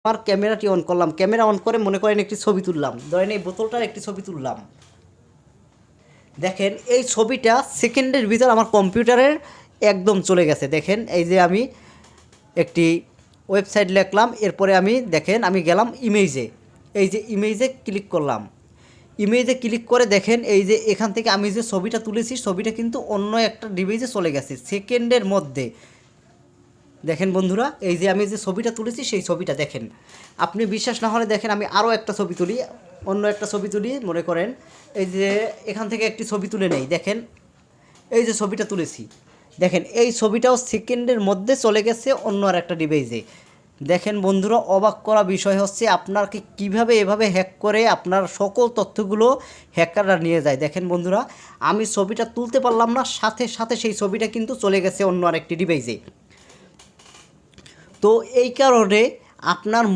আমার ক্যামেরাটি অন করলাম, ক্যামেরা অন করে মনে করেন একটি ছবি তুললাম, ধরেন এই বোতলটার একটি ছবি তুললাম। দেখেন এই ছবিটা সেকেন্ডের ভিতর আমার কম্পিউটারের একদম চলে গেছে। দেখেন এই যে আমি একটি ওয়েবসাইট লিখলাম, এরপরে আমি দেখেন আমি গেলাম ইমেজে, এই যে ইমেজে ক্লিক করলাম। ইমেজে ক্লিক করে দেখেন এই যে এখান থেকে আমি যে ছবিটা তুলেছি ছবিটা কিন্তু অন্য একটা ডিভাইসে চলে গেছে সেকেন্ডের মধ্যে। দেখেন বন্ধুরা, এই যে আমি যে ছবিটা তুলেছি সেই ছবিটা দেখেন। আপনি বিশ্বাস না হলে দেখেন আমি আরও একটা ছবি তুলি, অন্য একটা ছবি তুলি। মনে করেন এই যে এখান থেকে একটি ছবি তুলে নেই, দেখেন এই যে ছবিটা তুলেছি, দেখেন এই ছবিটাও সেকেন্ডের মধ্যে চলে গেছে অন্য আর একটা ডিভাইসে। দেখেন বন্ধুরা, অবাক করা বিষয় হচ্ছে আপনাকে কিভাবে এভাবে হ্যাক করে আপনার সকল তথ্যগুলো হ্যাকাররা নিয়ে যায়। দেখেন বন্ধুরা, আমি ছবিটা তুলতে পারলাম না, সাথে সাথে সেই ছবিটা কিন্তু চলে গেছে অন্য আরেকটি ডিভাইসে। তো এই কারণে আপনার